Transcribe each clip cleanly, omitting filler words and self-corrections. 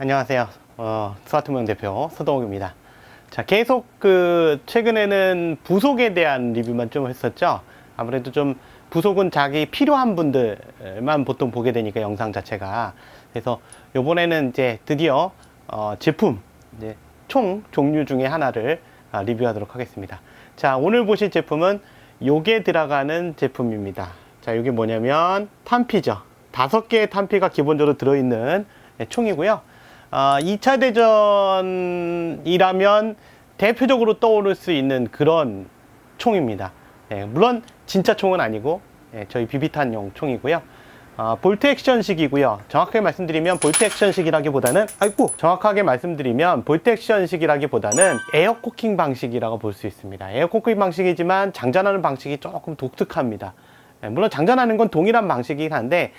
안녕하세요. 스마트모형 대표 서동욱입니다. 자, 계속 최근에는 부속에 대한 리뷰만 좀 했었죠. 아무래도 좀 부속은 자기 필요한 분들만 보통 보게 되니까 영상 자체가. 그래서 요번에는 이제 드디어 제품, 이제 총 종류 중에 하나를 리뷰하도록 하겠습니다. 자, 오늘 보실 제품은 요게 들어가는 제품입니다. 자, 요게 뭐냐면 탄피죠. 5개의 탄피가 기본적으로 들어있는 총이고요. 2차 대전이라면 대표적으로 떠오를 수 있는 그런 총입니다. 물론 진짜 총은 아니고 저희 비비탄용 총이고요. 볼트 액션식이고요. 정확하게 말씀드리면 볼트 액션식이라기보다는 에어 코킹 방식이라고 볼 수 있습니다. 에어 코킹 방식이지만 장전하는 방식이 조금 독특합니다. 물론 장전하는 건 동일한 방식이긴 한데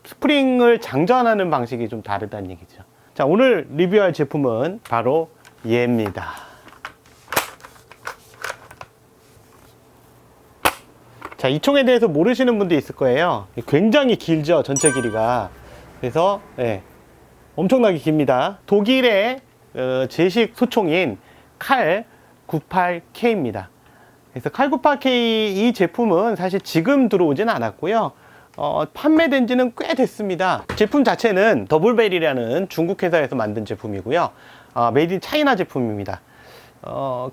스프링을 장전하는 방식이 좀 다르다는 얘기죠. 자, 오늘 리뷰할 제품은 바로 얘입니다. 자, 이 총에 대해서 모르시는 분도 있을 거예요. 굉장히 길죠, 전체 길이가. 그래서 엄청나게 깁니다. 독일의 제식 소총인 칼 98K입니다. 그래서 칼 98K 이 제품은 사실 지금 들어오진 않았고요. 판매된 지는 꽤 됐습니다. 제품 자체는 더블벨이라는 중국 회사에서 만든 제품이고요. 메이드 인 차이나 제품입니다.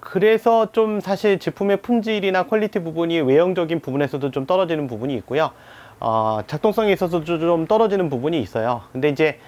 그래서 좀 사실 제품의 품질이나 퀄리티 부분이 외형적인 부분에서도 좀 떨어지는 부분이 있고요. 작동성에 있어서도 좀 떨어지는 부분이 있어요. 근데 이제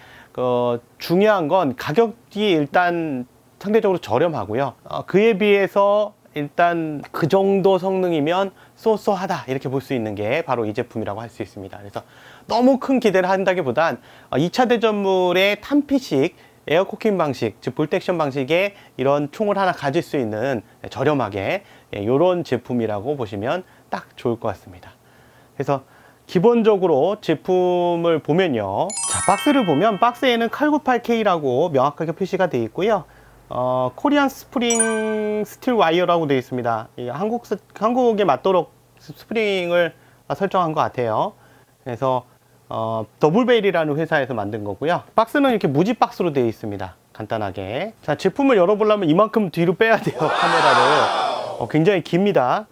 중요한 건 가격이 일단 상대적으로 저렴하고요. 그에 비해서 일단 그 정도 성능이면 쏘쏘하다 이렇게 볼 수 있는 게 바로 이 제품이라고 할 수 있습니다. 그래서 너무 큰 기대를 한다기보단 2차 대전물의 탄피식 에어코킹 방식, 즉 볼트 액션 방식의 이런 총을 하나 가질 수 있는 저렴하게 이런 제품이라고 보시면 딱 좋을 것 같습니다. 그래서 기본적으로 제품을 보면요, 자, 박스를 보면 박스에는 칼 98K라고 명확하게 표시가 되어 있고요. 코리안 스프링 스틸 와이어라고 되어 있습니다. 한국에 맞도록 스프링을 설정한 것 같아요. 그래서 더블벨이라는 회사에서 만든 거고요. 박스는 이렇게 무지 박스로 되어 있습니다. 간단하게. 자, 제품을 열어보려면 이만큼 뒤로 빼야 돼요, 카메라를. 굉장히 깁니다.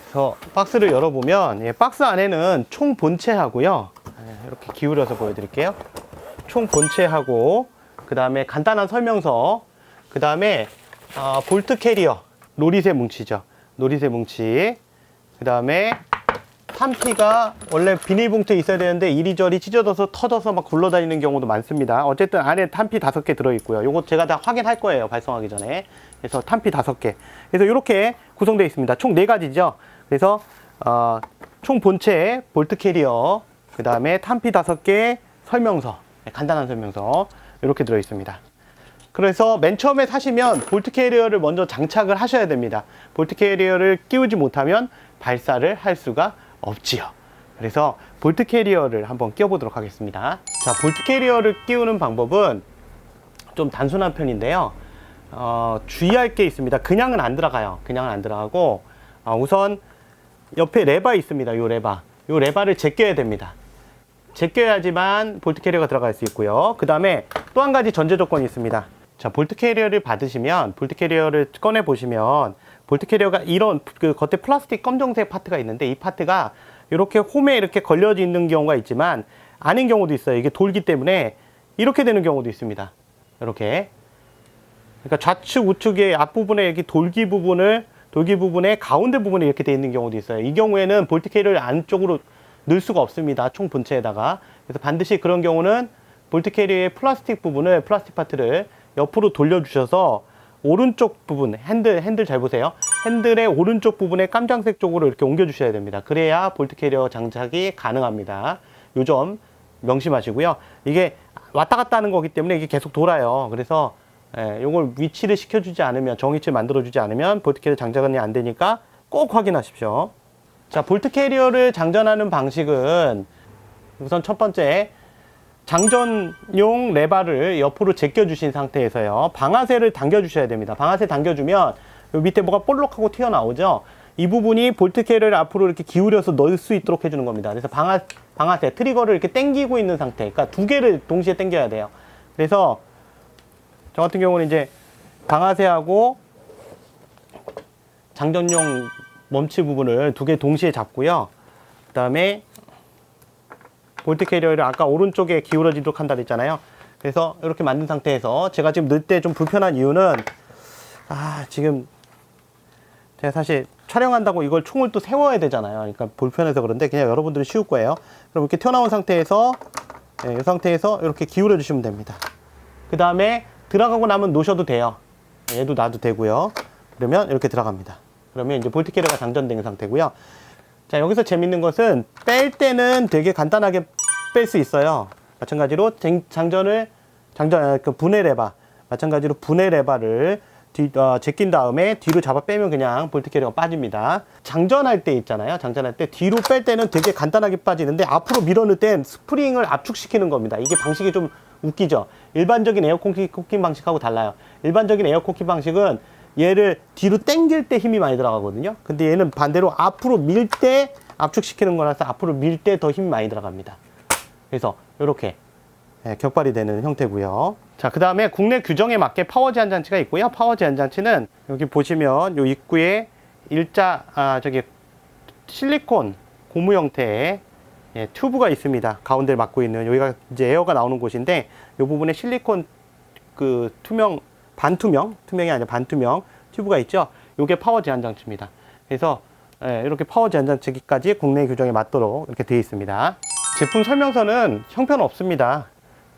그래서 박스를 열어보면 박스 안에는 총 본체하고요. 이렇게 기울여서 보여드릴게요. 총 본체하고, 그 다음에 간단한 설명서, 그 다음에 볼트 캐리어, 노릿의 뭉치죠. 노릿의 뭉치. 그 다음에 탄피가 원래 비닐봉투에 있어야 되는데 이리저리 찢어져서 터져서 막 굴러다니는 경우도 많습니다. 어쨌든 안에 탄피 5개 들어있고요. 요거 제가 다 확인할 거예요, 발송하기 전에. 그래서 탄피 5개. 그래서 이렇게 구성되어 있습니다. 총 4가지죠. 그래서 총 본체, 볼트 캐리어, 그 다음에 탄피 5개, 설명서, 간단한 설명서 이렇게 들어있습니다. 그래서 맨 처음에 사시면 볼트 캐리어를 먼저 장착을 하셔야 됩니다. 볼트 캐리어를 끼우지 못하면 발사를 할 수가 없지요. 그래서 볼트 캐리어를 한번 끼워보도록 하겠습니다. 자, 볼트 캐리어를 끼우는 방법은 좀 단순한 편인데요. 주의할 게 있습니다. 그냥은 안 들어가요. 그냥은 안 들어가고, 우선 옆에 레바 있습니다. 요 레바를 제껴야 됩니다. 제껴야지만 볼트 캐리어가 들어갈 수 있고요. 그 다음에 또 한 가지 전제 조건이 있습니다. 자, 볼트 캐리어를 받으시면, 볼트 캐리어를 꺼내 보시면, 볼트 캐리어가 이런 겉에 플라스틱 검정색 파트가 있는데, 이 파트가 이렇게 홈에 이렇게 걸려져 있는 경우가 있지만 아닌 경우도 있어요. 이게 돌기 때문에 이렇게 되는 경우도 있습니다. 이렇게. 그러니까 좌측 우측의 앞부분에 이렇게 돌기 부분의 가운데 부분에 이렇게 되어 있는 경우도 있어요. 이 경우에는 볼트 캐리어를 안쪽으로 넣을 수가 없습니다. 총 본체에다가. 그래서 반드시 그런 경우는 볼트 캐리어의 플라스틱 파트를 옆으로 돌려주셔서 오른쪽 부분, 핸들 잘 보세요. 핸들의 오른쪽 부분에 깜장색 쪽으로 이렇게 옮겨주셔야 됩니다. 그래야 볼트 캐리어 장착이 가능합니다. 요 점 명심하시고요. 이게 왔다 갔다 하는 거기 때문에 이게 계속 돌아요. 그래서 요걸 위치를 시켜주지 않으면, 정위치를 만들어주지 않으면 볼트 캐리어 장착이 안 되니까 꼭 확인하십시오. 자, 볼트 캐리어를 장전하는 방식은 우선 첫 번째, 장전용 레바를 옆으로 제껴 주신 상태에서요, 방아쇠를 당겨 주셔야 됩니다. 방아쇠 당겨주면 요 밑에 뭐가 볼록하고 튀어나오죠. 이 부분이 볼트 캐리어를 앞으로 이렇게 기울여서 넣을 수 있도록 해주는 겁니다. 그래서 방아쇠, 트리거를 이렇게 당기고 있는 상태. 그러니까 두 개를 동시에 당겨야 돼요. 그래서 저 같은 경우는 이제 방아쇠하고 장전용 멈치 부분을 두 개 동시에 잡고요. 그 다음에 볼트 캐리어를 아까 오른쪽에 기울어지도록 한다 그랬잖아요. 그래서 이렇게 만든 상태에서 제가 지금 넣을 때 좀 불편한 이유는 지금 제가 사실 촬영한다고 이걸 총을 또 세워야 되잖아요. 그러니까 불편해서 그런데 그냥 여러분들은 쉬울 거예요. 그럼 이렇게 튀어나온 상태에서 이 상태에서 이렇게 기울여 주시면 됩니다. 그 다음에 들어가고 나면 놓으셔도 돼요. 얘도 놔도 되고요. 그러면 이렇게 들어갑니다. 그러면 이제 볼트 캐리어가 장전된 상태고요. 자, 여기서 재밌는 것은 뺄 때는 되게 간단하게 뺄 수 있어요. 마찬가지로 그 분해 레바, 마찬가지로 분해 레바를 제낀 다음에 뒤로 잡아 빼면 그냥 볼트 캐리어가 빠집니다. 장전할 때 있잖아요. 장전할 때 뒤로 뺄 때는 되게 간단하게 빠지는데 앞으로 밀어넣을 땐 스프링을 압축시키는 겁니다. 이게 방식이 좀 웃기죠. 일반적인 에어 코킹 방식하고 달라요. 일반적인 에어 코킹 방식은 얘를 뒤로 당길 때 힘이 많이 들어가거든요. 근데 얘는 반대로 앞으로 밀 때 압축시키는 거라서 앞으로 밀 때 더 힘이 많이 들어갑니다. 그래서 이렇게 격발이 되는 형태고요. 자, 그 다음에 국내 규정에 맞게 파워 제한 장치가 있고요. 파워 제한 장치는 여기 보시면 요 입구에 실리콘 고무 형태의 튜브가 있습니다. 가운데를 막고 있는 여기가 이제 에어가 나오는 곳인데 이 부분에 실리콘 그 투명이 아니라 반투명 튜브가 있죠. 이게 파워 제한 장치입니다. 그래서 이렇게 파워 제한 장치까지 국내 규정에 맞도록 이렇게 되어 있습니다. 제품 설명서는 형편 없습니다.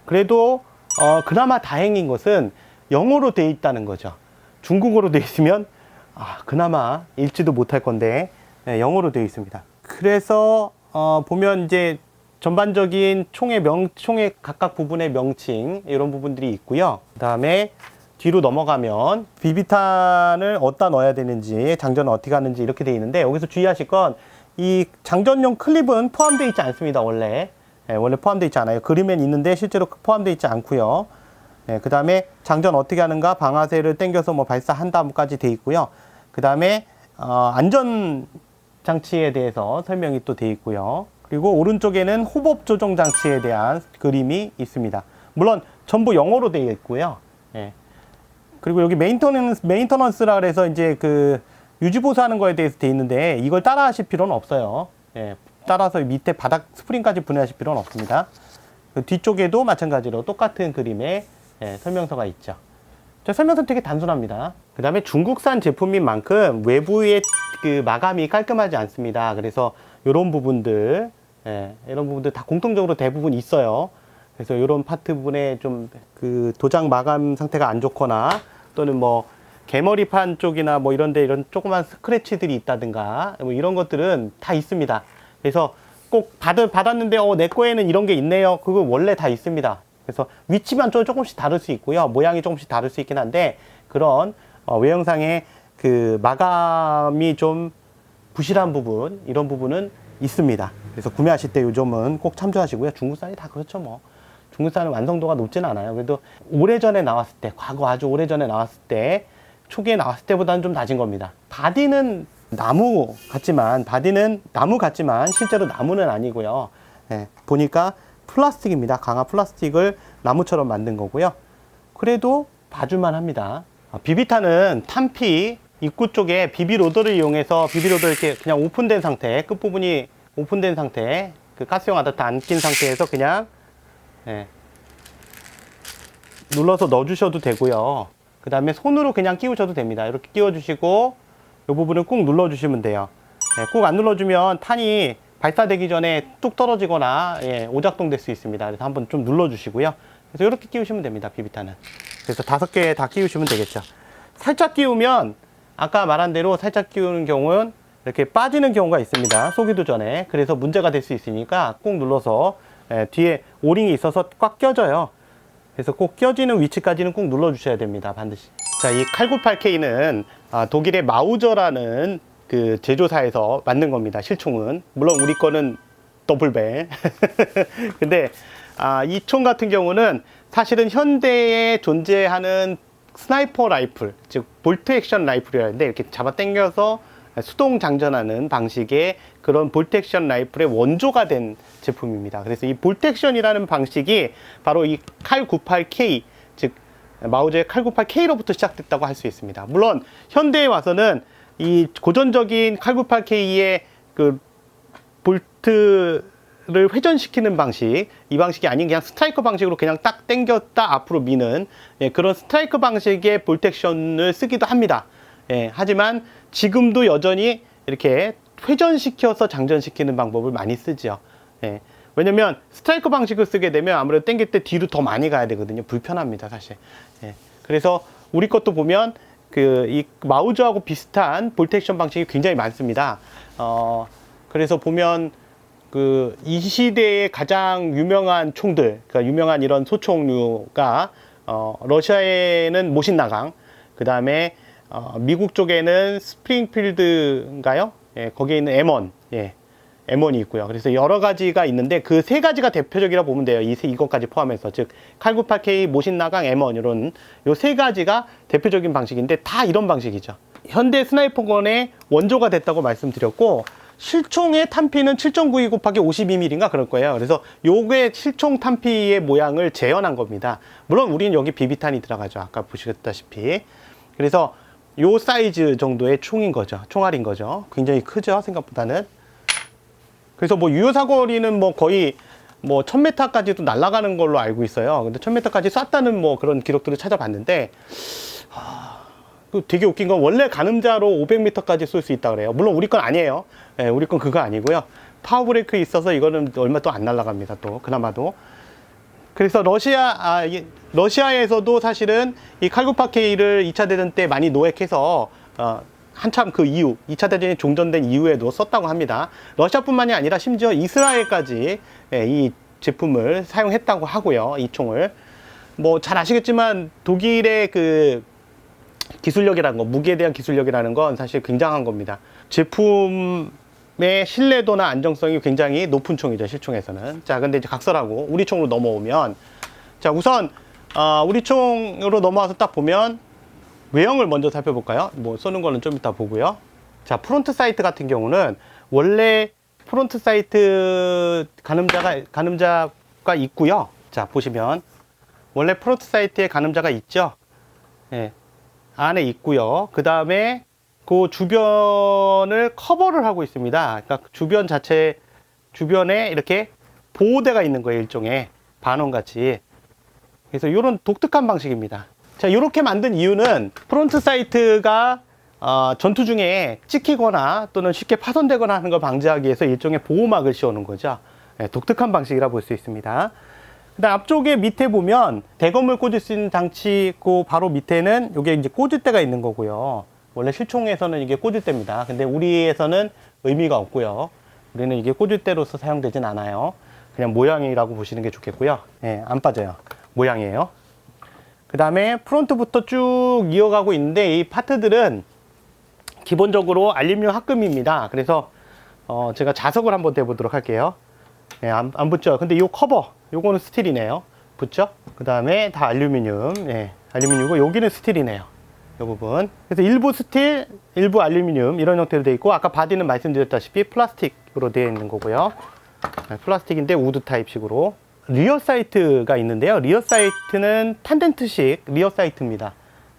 그래도 그나마 다행인 것은 영어로 되어 있다는 거죠. 중국어로 되어 있으면 그나마 읽지도 못할 건데 영어로 되어 있습니다. 그래서 보면 이제 전반적인 총의 각각 부분의 명칭 이런 부분들이 있고요. 그 다음에 뒤로 넘어가면 비비탄을 어디다 넣어야 되는지, 장전은 어떻게 하는지 이렇게 되어 있는데, 여기서 주의하실 건 이 장전용 클립은 포함되어 있지 않습니다. 원래 포함되어 있지 않아요. 그림엔 있는데 실제로 포함되어 있지 않고요. 그 다음에 장전 어떻게 하는가, 방아쇠를 당겨서 뭐 발사한다까지 되어 있고요. 그 다음에 안전 장치에 대해서 설명이 또 되어 있고요. 그리고 오른쪽에는 호법 조정 장치에 대한 그림이 있습니다. 물론 전부 영어로 되어 있고요. 그리고 여기 메인터넌스라 그래서 이제 그 유지보수하는 거에 대해서 되어 있는데 이걸 따라 하실 필요는 없어요. 따라서 밑에 바닥 스프링까지 분해하실 필요는 없습니다. 그 뒤쪽에도 마찬가지로 똑같은 그림의 설명서가 있죠. 설명서는 되게 단순합니다. 그 다음에 중국산 제품인 만큼 외부의 그 마감이 깔끔하지 않습니다. 그래서 이런 부분들 다 공통적으로 대부분 있어요. 그래서 이런 파트 부분에 좀 그 도장 마감 상태가 안 좋거나 또는 뭐 개머리판 쪽이나 뭐 이런데 이런 조그만 스크래치들이 있다든가 뭐 이런 것들은 다 있습니다. 그래서 꼭 받았는데 내 거에는 이런 게 있네요. 그거 원래 다 있습니다. 그래서 위치만 조금씩 다를 수 있고요. 모양이 조금씩 다를 수 있긴 한데 그런 외형상의 그 마감이 좀 부실한 부분, 이런 부분은 있습니다. 그래서 구매하실 때 요 점은 꼭 참조하시고요. 중국산이 다 그렇죠 뭐. 중국산은 완성도가 높지는 않아요. 그래도 오래전에 나왔을 때, 과거 아주 오래전에 나왔을 때, 초기에 나왔을 때보다는 좀 낮은 겁니다. 바디는 나무 같지만 실제로 나무는 아니고요. 보니까 플라스틱입니다. 강화 플라스틱을 나무처럼 만든 거고요. 그래도 봐줄만 합니다. 비비탄은 탄피 입구 쪽에 비비로더를 이용해서 비비로더를 이렇게 그냥 오픈된 상태, 끝부분이 오픈된 상태, 그 가스용 아다트 안 낀 상태에서 그냥 눌러서 넣어주셔도 되고요. 그 다음에 손으로 그냥 끼우셔도 됩니다. 이렇게 끼워주시고 이 부분을 꾹 눌러주시면 돼요. 꾹 안 눌러주면 탄이 발사되기 전에 뚝 떨어지거나 오작동 될 수 있습니다. 그래서 한번 좀 눌러주시고요. 그래서 이렇게 끼우시면 됩니다. 비비탄은. 그래서 5개 다 끼우시면 되겠죠. 살짝 끼우면 아까 말한 대로 살짝 끼우는 경우는 이렇게 빠지는 경우가 있습니다. 쏘기도 전에. 그래서 문제가 될 수 있으니까 꾹 눌러서 뒤에 오링이 있어서 꽉 껴져요. 그래서 꼭 껴지는 위치까지는 꾹 눌러주셔야 됩니다. 반드시. 자, 이 칼98K는 독일의 마우저라는 그 제조사에서 만든 겁니다. 실총은. 물론 우리 거는 더블벨. 근데 이 총 같은 경우는 사실은 현대에 존재하는 스나이퍼 라이플, 즉 볼트 액션 라이플이라는데 이렇게 잡아 당겨서 수동 장전하는 방식의 그런 볼텍션 라이플의 원조가 된 제품입니다. 그래서 이 볼텍션이라는 방식이 바로 이 칼 98K, 즉 마우저의 칼 98K로부터 시작됐다고 할 수 있습니다. 물론 현대에 와서는 이 고전적인 칼 98K의 그 볼트를 회전시키는 방식, 이 방식이 아닌 그냥 스트라이커 방식으로 그냥 딱 당겼다 앞으로 미는, 예, 그런 스트라이커 방식의 볼텍션을 쓰기도 합니다. 예, 하지만 지금도 여전히 이렇게 회전시켜서 장전시키는 방법을 많이 쓰죠. 예, 왜냐면 스트라이커 방식을 쓰게 되면 아무래도 당길 때 뒤로 더 많이 가야 되거든요. 불편합니다, 사실. 예, 그래서 우리 것도 보면 이 마우저하고 비슷한 볼텍션 방식이 굉장히 많습니다. 그래서 보면 이 시대의 가장 유명한 총들, 그러니까 유명한 이런 소총류가 러시아에는 모신나강, 그 다음에 미국 쪽에는 스프링필드인가요? 예, 거기에 있는 M1, 예, M1이 있고요. 그래서 여러 가지가 있는데 그 세 가지가 대표적이라 보면 돼요. 이것까지 포함해서, 즉 칼98K, 모신나강, M1 이런 요 세 가지가 대표적인 방식인데 다 이런 방식이죠. 현대 스나이퍼건의 원조가 됐다고 말씀드렸고, 실총의 탄피는 7.92 곱하기 52mm인가 그럴 거예요. 그래서 요게 실총 탄피의 모양을 재현한 겁니다. 물론 우리는 여기 비비탄이 들어가죠. 아까 보셨다시피. 그래서 요 사이즈 정도의 총인 거죠. 총알인 거죠. 굉장히 크죠, 생각보다는. 그래서 뭐 유효 사거리는 뭐 거의 뭐 1000m까지도 날아가는 걸로 알고 있어요. 근데 1000m까지 쐈다는 뭐 그런 기록들을 찾아봤는데, 되게 웃긴 건 원래 가늠자로 500m까지 쏠 수 있다 그래요. 물론 우리 건 아니에요. 예, 우리 건 그거 아니고요. 파워 브레이크 있어서 이거는 얼마 또 안 날아갑니다. 또 그나마도. 그래서 러시아에서도 사실은 이 칼98K를 2차 대전 때 많이 노획해서 한참 그 이후 2차 대전이 종전된 이후에도 썼다고 합니다. 러시아뿐만이 아니라 심지어 이스라엘까지, 예, 이 제품을 사용했다고 하고요. 이 총을 뭐 잘 아시겠지만 독일의 그 기술력이라는 거, 무기에 대한 기술력이라는 건 사실 굉장한 겁니다. 제품의 신뢰도나 안정성이 굉장히 높은 총이죠, 실총에서는. 자, 근데 이제 각설하고 우리 총으로 넘어오면, 자, 우선 우리 총으로 넘어와서 딱 보면 외형을 먼저 살펴볼까요? 뭐 쏘는 거는 좀 이따 보고요. 자, 프론트 사이트 같은 경우는 원래 프론트 사이트 가늠자가 있고요. 자, 보시면 원래 프론트 사이트에 가늠자가 있죠. 예, 안에 있고요. 그 다음에 그 주변을 커버를 하고 있습니다. 그러니까 주변에 이렇게 보호대가 있는 거예요. 일종의 반원같이. 그래서 이런 독특한 방식입니다. 자, 이렇게 만든 이유는 프론트 사이트가 전투 중에 찍히거나 또는 쉽게 파손되거나 하는 걸 방지하기 위해서 일종의 보호막을 씌우는 거죠. 네, 독특한 방식이라 볼 수 있습니다. 그다음 앞쪽에 밑에 보면 대검을 꽂을 수 있는 장치 있고, 바로 밑에는 이게 이제 꽂을 대가 있는 거고요. 원래 실총에서는 이게 꽂을 대입니다. 근데 우리에서는 의미가 없고요. 우리는 이게 꽂을 대로서 사용되진 않아요. 그냥 모양이라고 보시는 게 좋겠고요. 네, 안 빠져요. 모양이에요. 그 다음에 프론트부터 쭉 이어가고 있는데, 이 파트들은 기본적으로 알루미늄 합금입니다. 그래서 제가 자석을 한번 대보도록 할게요. 네, 안 붙죠. 근데 이 커버, 요거는 스틸이네요. 붙죠? 그 다음에 다 알루미늄. 네, 알루미늄이고, 여기는 스틸이네요. 이 부분. 그래서 일부 스틸, 일부 알루미늄, 이런 형태로 되어 있고, 아까 바디는 말씀드렸다시피 플라스틱으로 되어 있는 거고요. 네, 플라스틱인데 우드 타입식으로. 리어 사이트가 있는데요. 리어 사이트는 탄덴트식 리어 사이트입니다.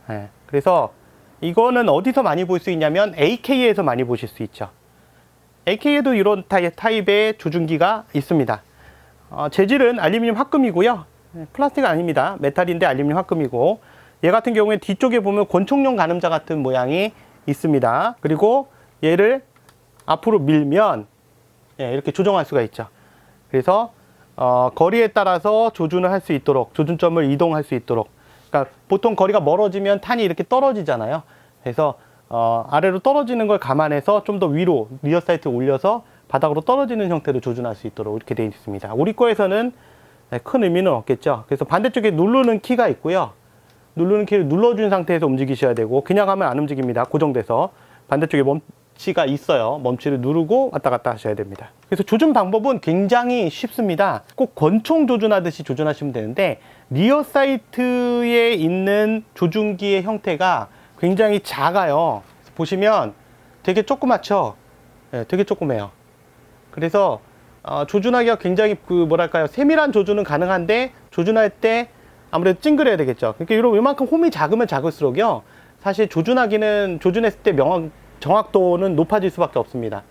네, 그래서 이거는 어디서 많이 볼 수 있냐면 AK에서 많이 보실 수 있죠. AK에도 이런 타입의 조준기가 있습니다. 재질은 알루미늄 합금이고요. 플라스틱은 아닙니다. 메탈인데 알루미늄 합금이고, 얘 같은 경우에 뒤쪽에 보면 권총용 가늠자 같은 모양이 있습니다. 그리고 얘를 앞으로 밀면, 예, 이렇게 조정할 수가 있죠. 그래서 거리에 따라서 조준을 할 수 있도록, 조준점을 이동할 수 있도록. 그러니까 보통 거리가 멀어지면 탄이 이렇게 떨어지잖아요. 그래서 아래로 떨어지는 걸 감안해서 좀 더 위로 리어 사이트에 올려서 바닥으로 떨어지는 형태로 조준할 수 있도록 이렇게 되어 있습니다. 우리 거에서는 큰 의미는 없겠죠. 그래서 반대쪽에 누르는 키가 있고요. 누르는 키를 눌러준 상태에서 움직이셔야 되고, 그냥 하면 안 움직입니다. 고정돼서. 반대쪽에 멈치가 있어요. 멈치를 누르고 왔다 갔다 하셔야 됩니다. 그래서 조준 방법은 굉장히 쉽습니다. 꼭 권총 조준하듯이 조준하시면 되는데, 리어 사이트에 있는 조준기의 형태가 굉장히 작아요. 보시면 되게 조그맣죠? 네, 되게 조그매요. 그래서 조준하기가 굉장히 뭐랄까요, 세밀한 조준은 가능한데 조준할 때 아무래도 찡그려야 되겠죠. 그러니까 이만큼 홈이 작으면 작을수록요, 사실 조준했을 때 정확도는 높아질 수밖에 없습니다.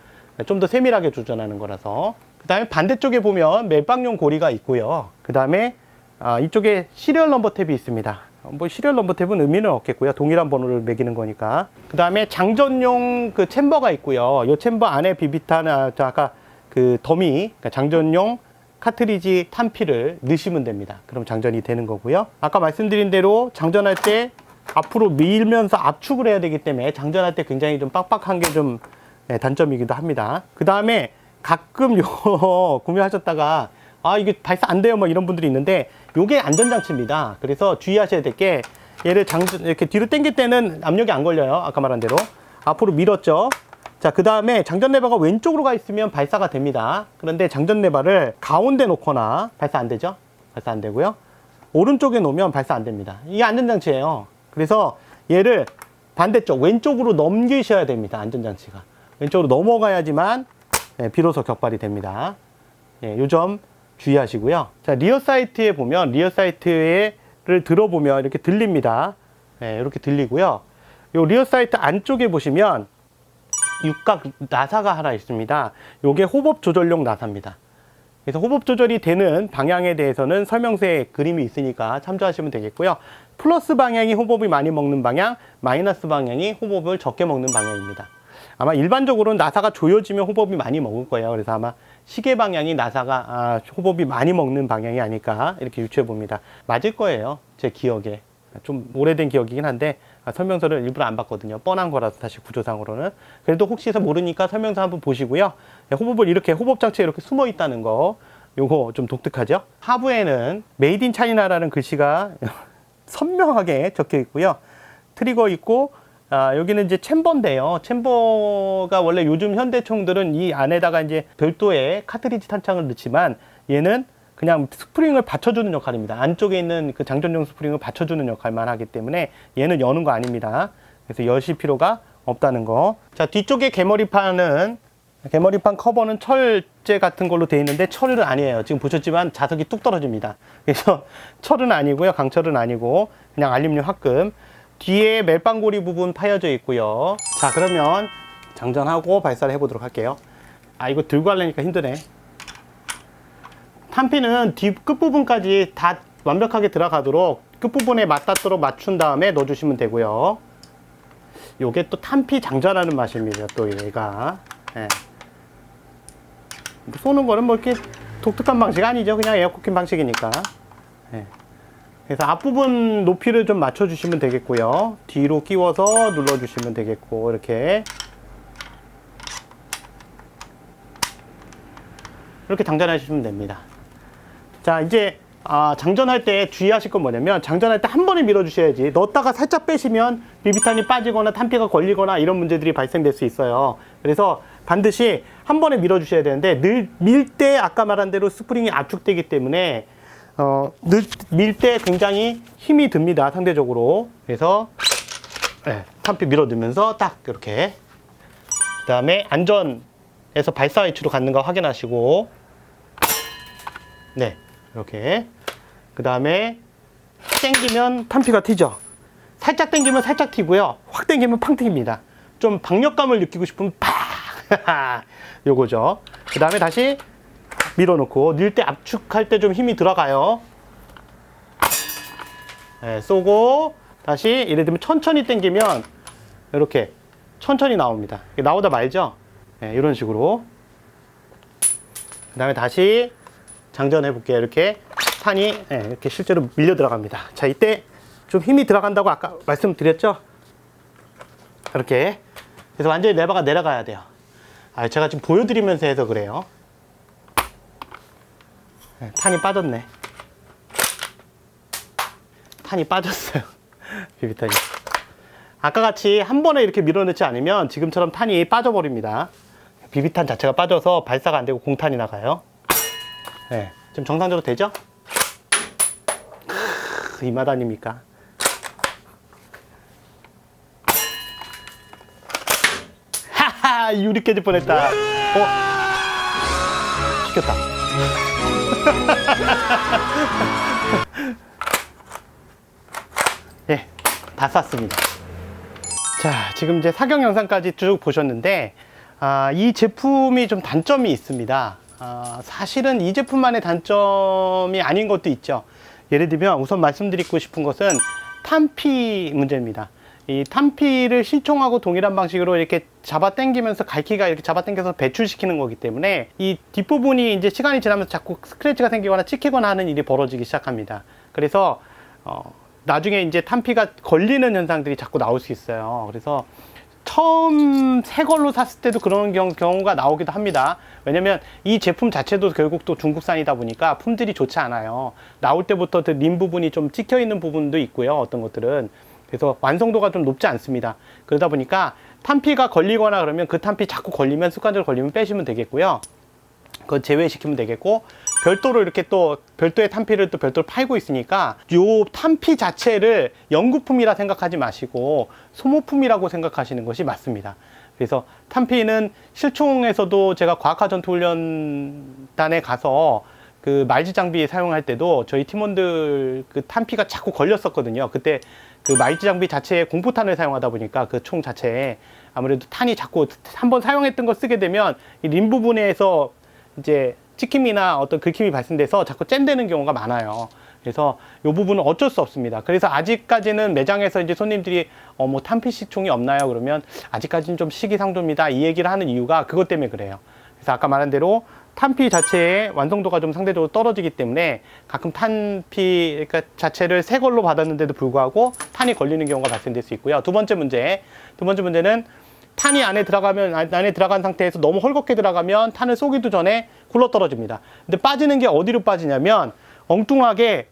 좀 더 세밀하게 조준하는 거라서. 그 다음에 반대쪽에 보면 멜빵용 고리가 있고요. 그 다음에 이쪽에 시리얼 넘버 탭이 있습니다. 뭐 시리얼 넘버 탭은 의미는 없겠고요. 동일한 번호를 매기는 거니까. 그 다음에 장전용 그 챔버가 있고요. 이 챔버 안에 비비탄, 아까 그 더미, 그러니까 장전용 카트리지 탄피를 넣으시면 됩니다. 그럼 장전이 되는 거고요. 아까 말씀드린 대로 장전할 때 앞으로 밀면서 압축을 해야 되기 때문에 장전할 때 굉장히 좀 빡빡한 게 좀 단점이기도 합니다. 그 다음에 가끔 요거 구매하셨다가 이게 발사 안 돼요 뭐 이런 분들이 있는데, 요게 안전장치입니다. 그래서 주의하셔야 될 게, 얘를 이렇게 뒤로 당길 때는 압력이 안 걸려요. 아까 말한 대로 앞으로 밀었죠. 자, 그 다음에 장전 레버가 왼쪽으로 가 있으면 발사가 됩니다. 그런데 장전 레버를 가운데 놓거나 발사 안 되죠. 발사 안 되고요. 오른쪽에 놓으면 발사 안 됩니다. 이게 안전장치예요. 그래서 얘를 반대쪽 왼쪽으로 넘기셔야 됩니다. 안전장치가 왼쪽으로 넘어가야지만 비로소 격발이 됩니다. 요 점 주의하시고요. 자, 리어 사이트에 보면, 리어 사이트를 들어보면 이렇게 들립니다. 이렇게 들리고요. 요 리어 사이트 안쪽에 보시면 육각 나사가 하나 있습니다. 요게 호법 조절용 나사입니다. 그래서 호법 조절이 되는 방향에 대해서는 설명서에 그림이 있으니까 참조하시면 되겠고요. 플러스 방향이 호법이 많이 먹는 방향, 마이너스 방향이 호법을 적게 먹는 방향입니다. 아마 일반적으로는 나사가 조여지면 호법이 많이 먹을 거예요. 그래서 아마 시계 방향이 나사가 호법이 많이 먹는 방향이 아닐까 이렇게 유추해 봅니다. 맞을 거예요. 제 기억에. 좀 오래된 기억이긴 한데 설명서를 일부러 안 봤거든요. 뻔한 거라서 사실 구조상으로는. 그래도 혹시 모르니까 설명서 한번 보시고요. 호법을 이렇게, 호법 장치에 이렇게 숨어 있다는 거, 요거 좀 독특하죠. 하부에는 메이드 인 차이나라는 글씨가 선명하게 적혀 있고요. 트리거 있고, 여기는 이제 챔버인데요. 챔버가 원래 요즘 현대총들은 이 안에다가 이제 별도의 카트리지 탄창을 넣지만, 얘는 그냥 스프링을 받쳐주는 역할입니다. 안쪽에 있는 그 장전용 스프링을 받쳐주는 역할만 하기 때문에 얘는 여는 거 아닙니다. 그래서 여실 필요가 없다는 거. 자, 뒤쪽에 개머리판 커버는 철제 같은 걸로 되어 있는데 철은 아니에요. 지금 보셨지만 자석이 뚝 떨어집니다. 그래서 철은 아니고요. 강철은 아니고 그냥 알루미늄 합금. 뒤에 멜빵고리 부분 파여져 있고요. 자, 그러면 장전하고 발사를 해보도록 할게요. 이거 들고 하려니까 힘드네. 탄피는 뒷 끝부분까지 다 완벽하게 들어가도록 끝부분에 맞닿도록 맞춘 다음에 넣어주시면 되고요. 요게 또 탄피 장전하는 맛입니다. 또 얘가. 쏘는 거는 뭐 이렇게 독특한 방식 아니죠. 그냥 에어코킹 방식이니까. 그래서 앞부분 높이를 좀 맞춰주시면 되겠고요. 뒤로 끼워서 눌러주시면 되겠고, 이렇게 장전하시면 됩니다. 자, 이제 장전할 때 주의하실 건 뭐냐면, 장전할 때 한 번에 밀어주셔야지, 넣었다가 살짝 빼시면 비비탄이 빠지거나 탄피가 걸리거나 이런 문제들이 발생될 수 있어요. 그래서 반드시 한 번에 밀어주셔야 되는데, 밀 때 아까 말한 대로 스프링이 압축되기 때문에 밀 때 굉장히 힘이 듭니다. 상대적으로. 그래서 탄피 밀어넣으면서 딱 이렇게, 그 다음에 안전에서 발사 위치로 갖는 거 확인하시고, 이렇게, 그 다음에 당기면 탄피가 튀죠. 살짝 당기면 살짝 튀고요. 확 당기면 팡 튀깁니다. 좀 박력감을 느끼고 싶으면 팍 요거죠. 그 다음에 다시 밀어놓고, 넣을 때 압축할 때 좀 힘이 들어가요. 쏘고 다시, 예를 들면 천천히 당기면 이렇게 천천히 나옵니다. 나오다 말죠. 이런 식으로. 그 다음에 다시 장전해 볼게요. 이렇게 탄이 이렇게 실제로 밀려 들어갑니다. 자, 이때 좀 힘이 들어간다고 아까 말씀드렸죠. 이렇게. 그래서 완전히 레버가 내려가야 돼요. 제가 지금 보여드리면서 해서 그래요. 탄이 빠졌네. 탄이 빠졌어요. 비비탄이. 아까 같이 한 번에 이렇게 밀어넣지 않으면 지금처럼 탄이 빠져버립니다. 비비탄 자체가 빠져서 발사가 안 되고 공탄이 나가요. 지금 정상적으로 되죠? 이 맛 아닙니까? 유리 깨질 뻔했다. 시켰다. 예, 다 쌌습니다. 자, 지금 이제 사격 영상까지 쭉 보셨는데, 이 제품이 좀 단점이 있습니다. 사실은 이 제품만의 단점이 아닌 것도 있죠. 예를 들면 우선 말씀드리고 싶은 것은 탄피 문제입니다. 이 탄피를 실총하고 동일한 방식으로 이렇게 잡아 당기면서 갈퀴가 이렇게 잡아 당겨서 배출시키는 거기 때문에 이 뒷부분이 이제 시간이 지나면서 자꾸 스크래치가 생기거나 찍히거나 하는 일이 벌어지기 시작합니다. 그래서 나중에 이제 탄피가 걸리는 현상들이 자꾸 나올 수 있어요. 그래서 처음 새 걸로 샀을 때도 그런 경우가 나오기도 합니다. 왜냐면 이 제품 자체도 결국 또 중국산이다 보니까 품질이 좋지 않아요. 나올 때부터 림 부분이 좀 찍혀 있는 부분도 있고요. 어떤 것들은. 그래서 완성도가 좀 높지 않습니다. 그러다 보니까 탄피가 걸리거나 그러면 그 탄피 자꾸 걸리면, 습관적으로 걸리면 빼시면 되겠고요. 그거 제외시키면 되겠고, 별도로 이렇게 또 별도의 탄피를 또 별도로 팔고 있으니까 요 탄피 자체를 연구품이라 생각하지 마시고 소모품이라고 생각하시는 것이 맞습니다. 그래서 탄피는 실총에서도 제가 과학화 전투훈련단에 가서 그 말지 장비 사용할 때도 저희 팀원들 그 탄피가 자꾸 걸렸었거든요. 그때 그 말지 장비 자체에 공포탄을 사용하다 보니까 그 총 자체에 아무래도 탄이 자꾸 한번 사용했던 걸 쓰게 되면 이 림 부분에서 이제 찍힘이나 어떤 긁힘이 발생돼서 자꾸 잼되는 경우가 많아요. 그래서 이 부분은 어쩔 수 없습니다. 그래서 아직까지는 매장에서 이제 손님들이 뭐 탄피식 총이 없나요? 그러면 아직까지는 좀 시기상조입니다. 이 얘기를 하는 이유가 그것 때문에 그래요. 그래서 아까 말한 대로 탄피 자체의 완성도가 좀 상대적으로 떨어지기 때문에 가끔 탄피 자체를 새 걸로 받았는데도 불구하고 탄이 걸리는 경우가 발생될 수 있고요. 두 번째 문제는 탄이 안에 들어간 상태에서 너무 헐겁게 들어가면 탄을 쏘기도 전에 굴러 떨어집니다. 근데 빠지는 게 어디로 빠지냐면 엉뚱하게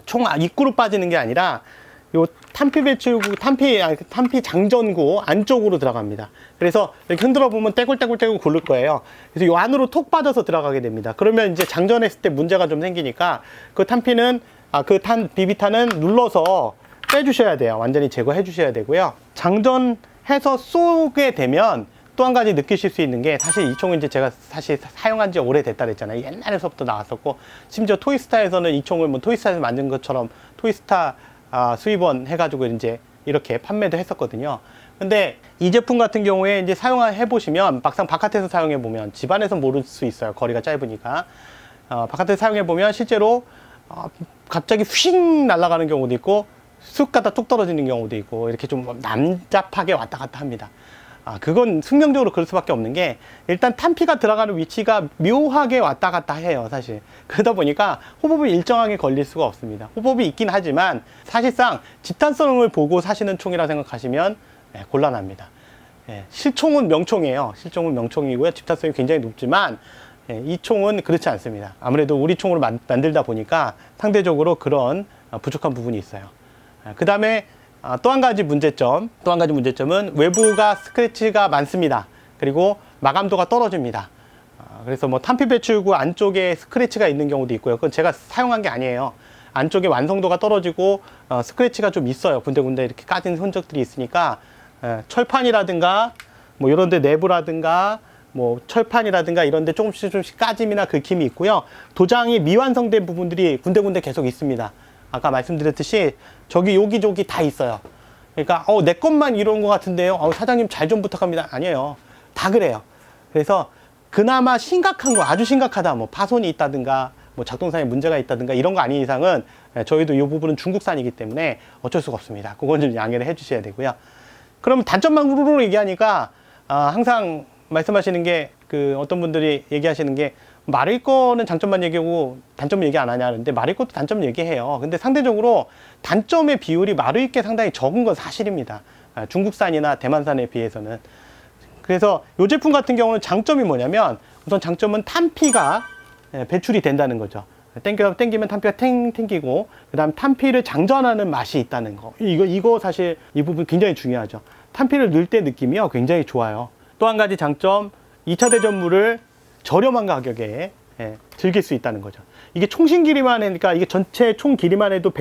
총 입구로 빠지는 게 아니라 요 탄피 배출구, 탄피 장전구 안쪽으로 들어갑니다. 그래서 이렇게 흔들어 보면 떼굴떼굴 굴릴 거예요. 그래서 요 안으로 톡 빠져서 들어가게 됩니다. 그러면 이제 장전했을 때 문제가 좀 생기니까 그 탄피는, 비비탄은 눌러서 빼주셔야 돼요. 완전히 제거해 주셔야 되고요. 장전해서 쏘게 되면 또 한 가지 느끼실 수 있는 게, 사실 이 총은 이제 제가 사실 사용한 지 오래됐다 그랬잖아요. 옛날에서부터 나왔었고, 심지어 토이스타에서는 이 총을 뭐 토이스타에서 만든 것처럼 토이스타 수입원 해가지고 이제 이렇게 판매도 했었거든요. 근데 이 제품 같은 경우에 이제 사용해 보시면, 막상 바깥에서 사용해 보면, 집안에서 모를 수 있어요. 거리가 짧으니까. 바깥에서 사용해 보면 실제로 갑자기 휙 날아가는 경우도 있고, 쑥 가다 뚝 떨어지는 경우도 있고, 이렇게 좀 난잡하게 왔다 갔다 합니다. 그건 숙명적으로 그럴 수밖에 없는 게, 일단 탄피가 들어가는 위치가 묘하게 왔다 갔다 해요, 사실. 그러다 보니까 호법이 일정하게 걸릴 수가 없습니다. 호법이 있긴 하지만 사실상 집단성을 보고 사시는 총이라 생각하시면 곤란합니다. 실총은 명총이에요. 실총은 명총이고요. 집단성이 굉장히 높지만 이 총은 그렇지 않습니다. 아무래도 우리 총으로 만들다 보니까 상대적으로 그런 부족한 부분이 있어요. 그 다음에 또 한 가지 문제점은 외부가 스크래치가 많습니다. 그리고 마감도가 떨어집니다. 그래서 뭐 탄피 배출구 안쪽에 스크래치가 있는 경우도 있고요. 그건 제가 사용한 게 아니에요. 안쪽에 완성도가 떨어지고 스크래치가 좀 있어요. 군데군데 이렇게 까진 흔적들이 있으니까 철판이라든가 뭐 이런 데 내부라든가 뭐 철판이라든가 이런 데 조금씩 까짐이나 긁힘이 있고요. 도장이 미완성된 부분들이 군데군데 계속 있습니다. 아까 말씀드렸듯이 저기 여기저기 다 있어요. 그러니까 내 것만 이런 것 같은데요. 사장님 잘 좀 부탁합니다. 아니에요. 다 그래요. 그래서 그나마 심각한 거, 아주 심각하다, 뭐 파손이 있다든가 뭐 작동상에 문제가 있다든가 이런 거 아닌 이상은 저희도 이 부분은 중국산이기 때문에 어쩔 수가 없습니다. 그건 좀 양해를 해 주셔야 되고요. 그럼 단점만 후루룩 얘기하니까 항상 말씀하시는 게, 어떤 분들이 얘기하시는 게, 마를 거는 장점만 얘기하고 단점은 얘기 안 하냐 하는데, 마를 것도 단점 얘기해요. 근데 상대적으로 단점의 비율이 마를 게 상당히 적은 건 사실입니다. 중국산이나 대만산에 비해서는. 그래서 이 제품 같은 경우는 장점이 뭐냐면, 우선 장점은 탄피가 배출이 된다는 거죠. 땡기면 탄피가 땡기고, 그 다음 탄피를 장전하는 맛이 있다는 거. 이거 사실 이 부분 굉장히 중요하죠. 탄피를 넣을 때 느낌이요, 굉장히 좋아요. 또 한 가지 장점, 2차 대전물을 저렴한 가격에 즐길 수 있다는 거죠. 이게 총신 길이만 하니까, 이게 전체 총 길이만 해도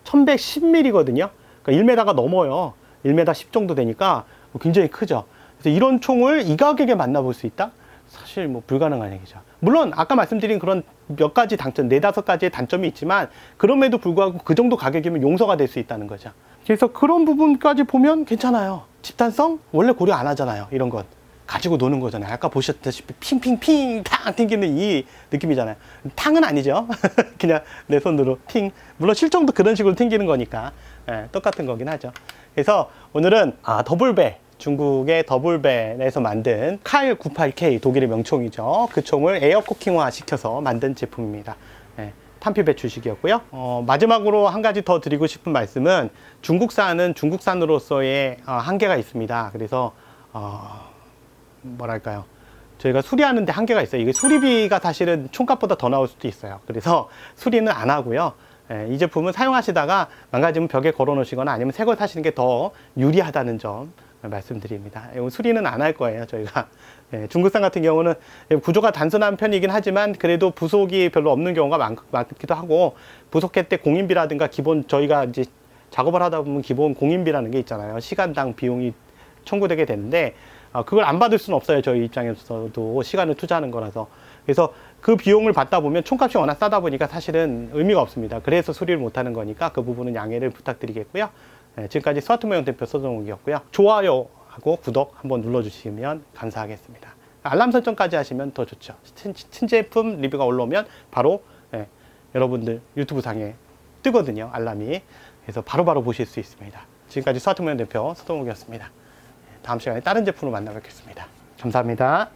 1110mm거든요. 그러니까 1m가 넘어요. 1m 10 정도 되니까 굉장히 크죠. 그래서 이런 총을 이 가격에 만나볼 수 있다? 사실 뭐 불가능한 얘기죠. 물론 아까 말씀드린 그런 몇 가지 단점, 4-5가지의 단점이 있지만 그럼에도 불구하고 그 정도 가격이면 용서가 될 수 있다는 거죠. 그래서 그런 부분까지 보면 괜찮아요. 집단성 원래 고려 안 하잖아요. 이런 건 가지고 노는 거잖아요. 아까 보셨다시피 핑핑핑 탕 튕기는 이 느낌이잖아요. 탕은 아니죠. 그냥 내 손으로 팅. 물론 실종도 그런 식으로 튕기는 거니까 똑같은 거긴 하죠. 그래서 오늘은 더블벨, 중국의 더블벨에서 만든 칼 98K, 독일의 명총이죠. 그 총을 에어 코킹화 시켜서 만든 제품입니다. 탄피 배출식이었고요. 마지막으로 한 가지 더 드리고 싶은 말씀은 중국산은 중국산으로서의 한계가 있습니다. 그래서 뭐랄까요, 저희가 수리하는데 한계가 있어요. 이게 수리비가 사실은 총값보다 더 나올 수도 있어요. 그래서 수리는 안 하고요. 이 제품은 사용하시다가 망가지면 벽에 걸어 놓으시거나 아니면 새 걸 사시는 게 더 유리하다는 점 말씀드립니다. 수리는 안 할 거예요, 저희가. 중국산 같은 경우는 구조가 단순한 편이긴 하지만 그래도 부속이 별로 없는 경우가 많기도 하고, 부속할 때 공인비라든가 기본 저희가 이제 작업을 하다 보면 기본 공인비라는 게 있잖아요. 시간당 비용이 청구되게 되는데 그걸 안 받을 수는 없어요. 저희 입장에서도 시간을 투자하는 거라서. 그래서 그 비용을 받다 보면 총값이 워낙 싸다 보니까 사실은 의미가 없습니다. 그래서 수리를 못하는 거니까 그 부분은 양해를 부탁드리겠고요. 지금까지 스마트모형 대표 서정욱이었고요. 좋아요하고 구독 한번 눌러주시면 감사하겠습니다. 알람 설정까지 하시면 더 좋죠. 신제품 리뷰가 올라오면 바로 여러분들 유튜브 상에 뜨거든요, 알람이. 그래서 바로바로 보실 수 있습니다. 지금까지 스마트모형 대표 서정욱이었습니다. 다음 시간에 다른 제품으로 만나 뵙겠습니다. 감사합니다.